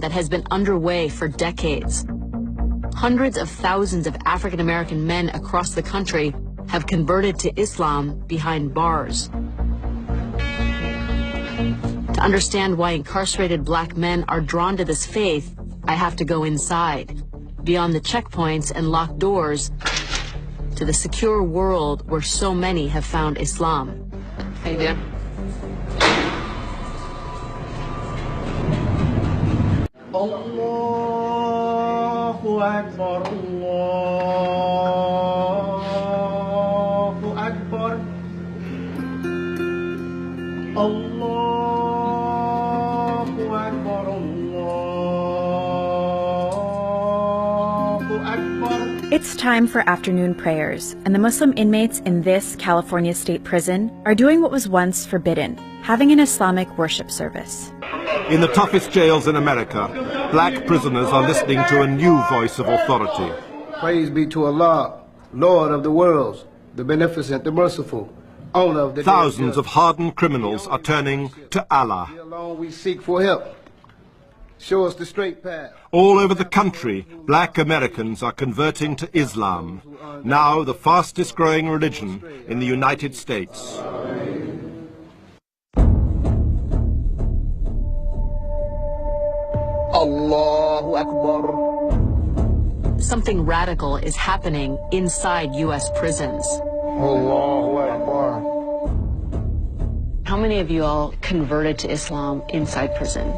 that has been underway for decades. Hundreds of thousands of African American men across the country have converted to Islam behind bars. To understand why incarcerated black men are drawn to this faith, I have to go inside, beyond the checkpoints and locked doors, to the secure world where so many have found Islam. How you doing? Allahu Akbar, Allahu Akbar, Allahu Akbar, Allahu Akbar. It's time for afternoon prayers, and the Muslim inmates in this California state prison are doing what was once forbidden, having an Islamic worship service. In the toughest jails in America, black prisoners are listening to a new voice of authority. Praise be to Allah, Lord of the worlds, the beneficent, the merciful, owner of the Thousands of hardened criminals are turning to Allah. alone we seek for help. Show us the straight path. All over the country, black Americans are converting to Islam, now the fastest growing religion in the United States. Allahu Akbar. Something radical is happening inside U.S. prisons. Allahu Akbar. How many of you all converted to Islam inside prison?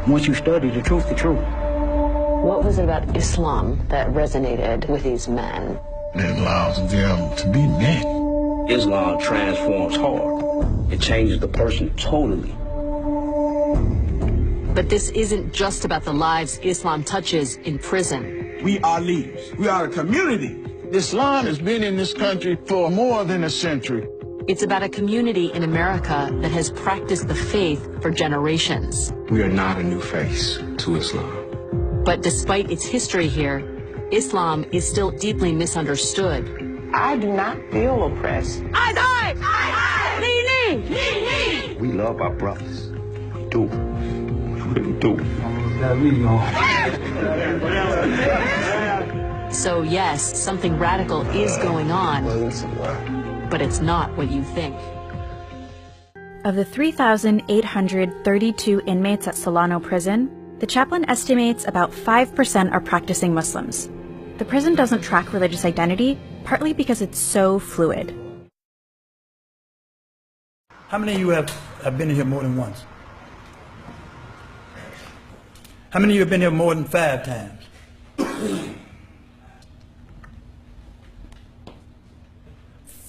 Once you study the truth, What was it about Islam that resonated with these men? It allows them to be men. Islam transforms heart. It changes the person totally. But this isn't just about the lives Islam touches in prison. We are leaders. We are a community. Islam has been in this country for more than a century. It's about a community in America that has practiced the faith for generations. We are not a new face to Islam. But despite its history here, Islam is still deeply misunderstood. I do not feel oppressed. We love our brothers. We do. We really do. So yes, something radical is going on, but it's not what you think. Of the 3,832 inmates at Solano Prison, the chaplain estimates about 5% are practicing Muslims. The prison doesn't track religious identity, partly because it's so fluid. How many of you have been in here more than once? How many of you have been here more than 5 times?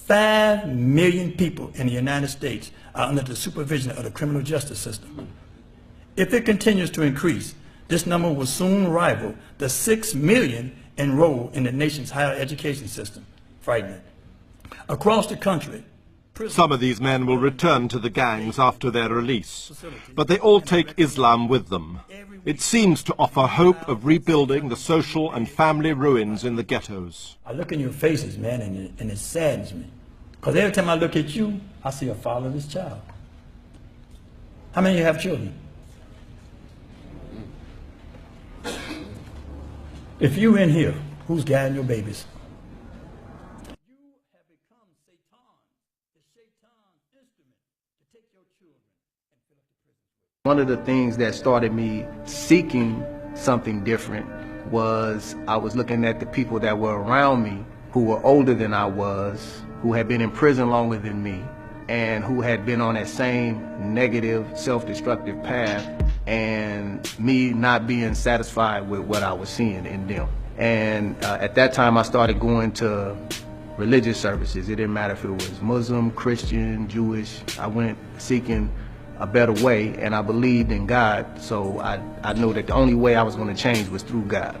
5 million people in the United States are under the supervision of the criminal justice system. If it continues to increase, this number will soon rival the 6 million enrolled in the nation's higher education system. Frightening. Across the country, Some of these men will return to the gangs after their release, but they all take Islam with them. It seems to offer hope of rebuilding the social and family ruins in the ghettos. I look in your faces, man, and it saddens me. Because every time I look at you, I see a fatherless child. How many of you have children? If you in here, who's guiding your babies? You have become Satan, the Satan's instrument to take your children and fill up the prison. One of the things that started me seeking something different was I was looking at the people that were around me who were older than I was, who had been in prison longer than me, and who had been on that same negative, self-destructive path, and me not being satisfied with what I was seeing in them. And at that time I started going to religious services. It didn't matter if it was Muslim, Christian, Jewish. I went seeking a better way, and I believed in God, so I knew that the only way I was going to change was through God.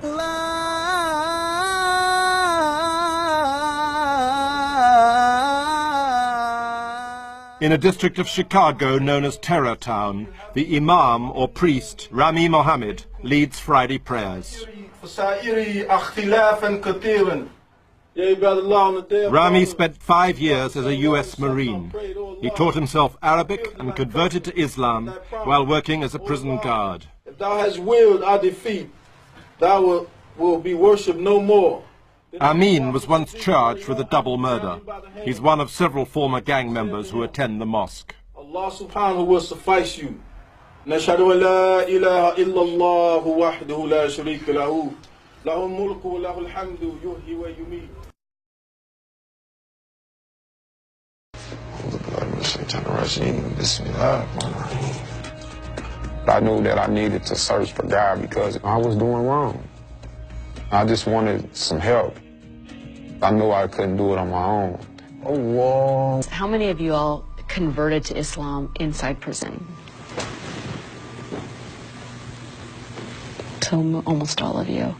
In a district of Chicago known as Terror Town, the Imam or priest, Rami Mohammed, leads Friday prayers. Rami spent 5 years as a U.S. Marine. He taught himself Arabic and converted to Islam while working as a prison guard. If thou hast willed our defeat, thou will be worshipped no more. Amin was once charged with a double murder. He's one of several former gang members who attend the mosque. Allah subhanahu will suffice you. Nashhadu an la ilaha illallah wahdahu la sharika lahu, lahul mulku wa lahul hamdu, yuhyi wa yumeet. I knew that I needed to search for God because I was doing wrong. I just wanted some help. I knew I couldn't do it on my own. Oh, wow. How many of you all converted to Islam inside prison? So almost all of you.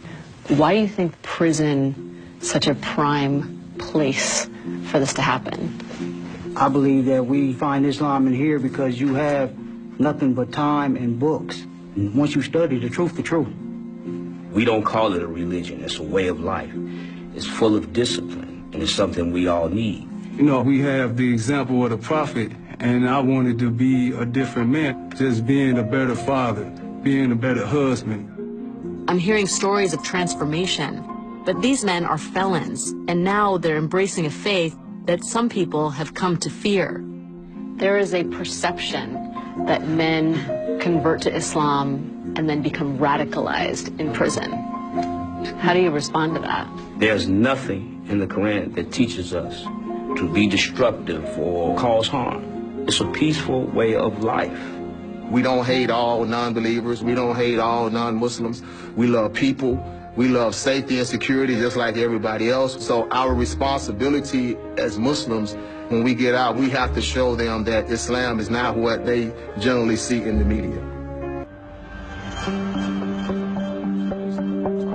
Why do you think prison is such a prime place for this to happen? I believe that we find Islam in here because you have nothing but time and books. And once you study the truth. We don't call it a religion, it's a way of life. It's full of discipline, and it's something we all need. You know, we have the example of the prophet, and I wanted to be a different man, just being a better father, being a better husband. I'm hearing stories of transformation, but these men are felons, and now they're embracing a faith that some people have come to fear. There is a perception that men convert to Islam and then become radicalized in prison. How do you respond to that? There's nothing in the Quran that teaches us to be destructive or cause harm. It's a peaceful way of life. We don't hate all non-believers. We don't hate all non-Muslims. We love people. We love safety and security just like everybody else. So our responsibility as Muslims, when we get out, we have to show them that Islam is not what they generally see in the media.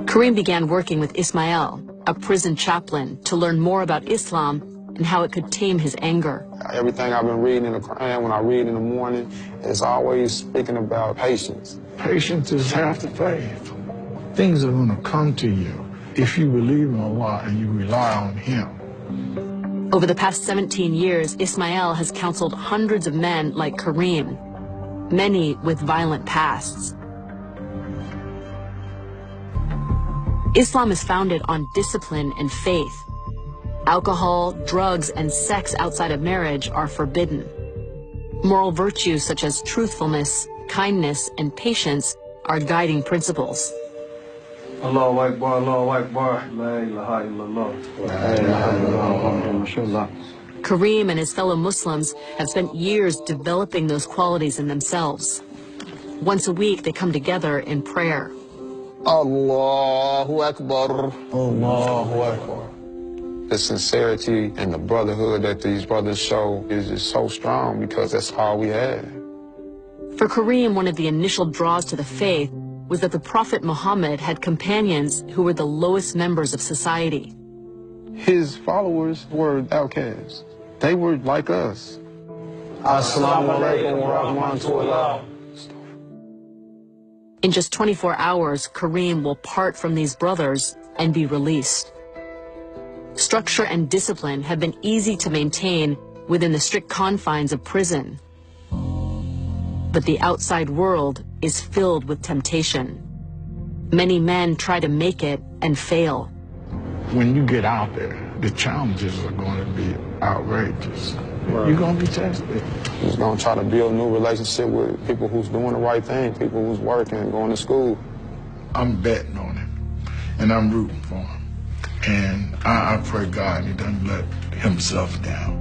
Kareem began working with Ismail, a prison chaplain, to learn more about Islam and how it could tame his anger. Everything I've been reading in the Quran, when I read in the morning, is always speaking about patience. Patience is half the faith. Things are going to come to you if you believe in Allah and you rely on Him. Over the past 17 years, Ismail has counseled hundreds of men like Kareem, many with violent pasts. Islam is founded on discipline and faith. Alcohol, drugs, and sex outside of marriage are forbidden. Moral virtues such as truthfulness, kindness, and patience are guiding principles. Allahu Akbar, Allahu Akbar, la ilaha illallah. La ilaha illallah. Kareem and his fellow Muslims have spent years developing those qualities in themselves. Once a week, they come together in prayer. Allahu Akbar. Allahu Akbar. The sincerity and the brotherhood that these brothers show is just so strong because that's all we have. For Kareem, one of the initial draws to the faith was that the Prophet Muhammad had companions who were the lowest members of society. His followers were outcasts. They were like us. Assalamu alaikum wa rahmatullah. In just 24 hours, Kareem will part from these brothers and be released. Structure and discipline have been easy to maintain within the strict confines of prison. But the outside world is filled with temptation. Many men try to make it and fail. When you get out there, the challenges are going to be outrageous. Right. You're going to be tested. He's going to try to build a new relationship with people who's doing the right thing, people who's working, going to school. I'm betting on him, and I'm rooting for him. And I pray God he doesn't let himself down.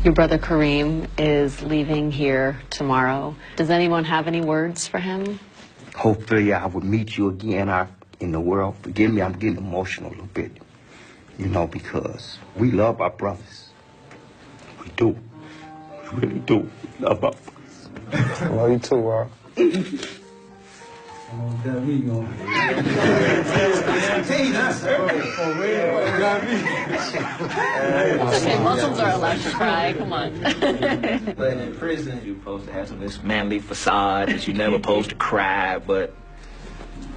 Your brother Kareem is leaving here tomorrow. Does anyone have any words for him? Hopefully I will meet you again out in the world. Forgive me, I'm getting emotional a little bit. You know, because we love our brothers. We do. We really do. We love our brothers. I love you too, Rob. Okay, Muslims are allowed to cry, come on. But in prison, you're supposed to have this manly facade that you're never supposed to cry, but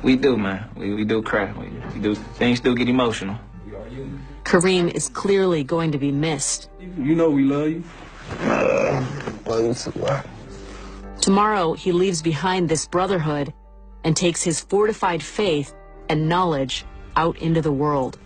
we do, man. We do cry. We do. Things do get emotional. Kareem is clearly going to be missed. You know we love you. Love you too. Tomorrow, he leaves behind this brotherhood and takes his fortified faith and knowledge out into the world.